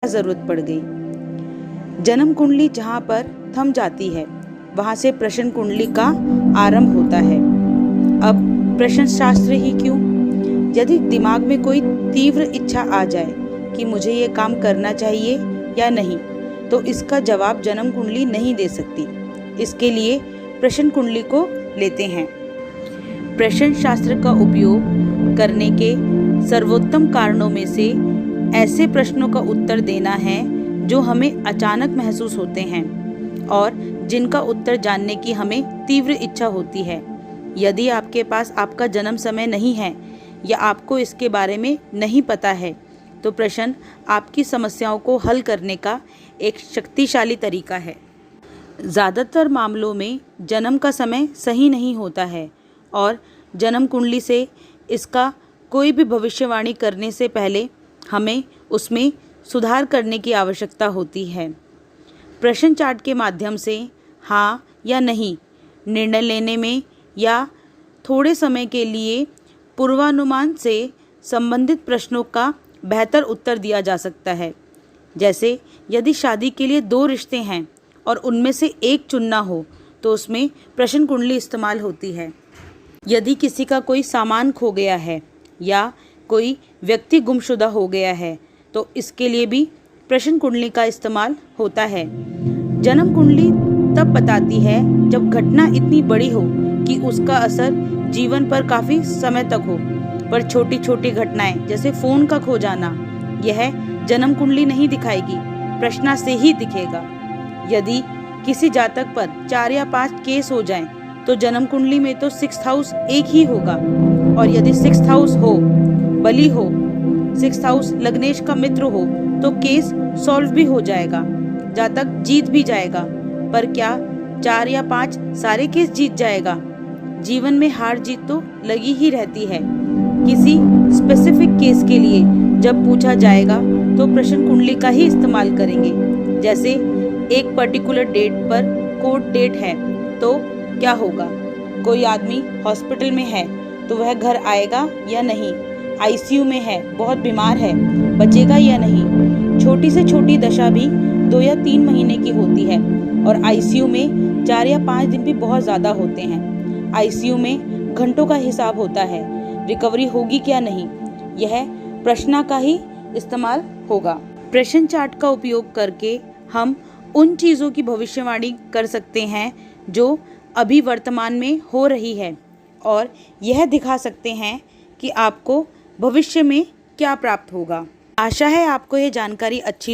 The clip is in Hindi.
जरूरत पड़ गई। जन्म कुंडली जहाँ पर थम जाती है वहाँ से प्रश्न कुंडली का आरंभ होता है। अब प्रश्न शास्त्र ही क्यों? यदि दिमाग में कोई तीव्र इच्छा आ जाए कि मुझे ये काम करना चाहिए या नहीं, तो इसका जवाब जन्म कुंडली नहीं दे सकती। इसके लिए प्रश्न कुंडली को लेते हैं। प्रश्न शास्त्र का उपयोग करने के सर्वोत्तम कारणों में से ऐसे प्रश्नों का उत्तर देना है जो हमें अचानक महसूस होते हैं और जिनका उत्तर जानने की हमें तीव्र इच्छा होती है। यदि आपके पास आपका जन्म समय नहीं है या आपको इसके बारे में नहीं पता है, तो प्रश्न आपकी समस्याओं को हल करने का एक शक्तिशाली तरीका है। ज़्यादातर मामलों में जन्म का समय सही नहीं होता है और जन्म कुंडली से इसका कोई भी भविष्यवाणी करने से पहले हमें उसमें सुधार करने की आवश्यकता होती है। प्रश्न चार्ट के माध्यम से हाँ या नहीं निर्णय लेने में या थोड़े समय के लिए पूर्वानुमान से संबंधित प्रश्नों का बेहतर उत्तर दिया जा सकता है। जैसे यदि शादी के लिए 2 रिश्ते हैं और उनमें से एक चुनना हो तो उसमें प्रश्न कुंडली इस्तेमाल होती है। यदि किसी का कोई सामान खो गया है या कोई व्यक्ति गुमशुदा हो गया है तो इसके लिए भी प्रश्न कुंडली का इस्तेमाल होता है। जन्म कुंडली तब बताती है जब घटना इतनी बड़ी हो कि उसका असर जीवन पर काफ़ी समय तक हो, पर छोटी छोटी घटनाएं जैसे फ़ोन का खो जाना, यह जन्म कुंडली नहीं दिखाएगी, प्रश्न से ही दिखेगा। यदि किसी जातक पर 4 या 5 केस हो जाएं, तो जन्म कुंडली में तो 6th हाउस एक ही होगा, और यदि 6th हाउस हो बली हो, 6th हाउस लग्नेश का मित्र हो, तो केस सॉल्व भी हो जाएगा, जातक जीत भी जाएगा। पर क्या 4 या 5 सारे केस जीत जाएगा? जीवन में हार जीत तो लगी ही रहती है। किसी स्पेसिफिक केस के लिए जब पूछा जाएगा तो प्रश्न कुंडली का ही इस्तेमाल करेंगे। जैसे एक पर्टिकुलर डेट पर कोर्ट डेट है तो क्या होगा? कोई आदमी हॉस्पिटल में है तो वह घर आएगा या नहीं? आईसीयू में है, बहुत बीमार है, बचेगा या नहीं? छोटी से छोटी दशा भी 2 या 3 महीने की होती है और आईसीयू में 4 या 5 दिन भी बहुत ज़्यादा होते हैं। आईसीयू में घंटों का हिसाब होता है। रिकवरी होगी क्या नहीं, यह प्रश्न का ही इस्तेमाल होगा। प्रश्न चार्ट का उपयोग करके हम उन चीज़ों की भविष्यवाणी कर सकते हैं जो अभी वर्तमान में हो रही है और यह दिखा सकते हैं कि आपको भविष्य में क्या प्राप्त होगा। आशा है आपको यह जानकारी अच्छी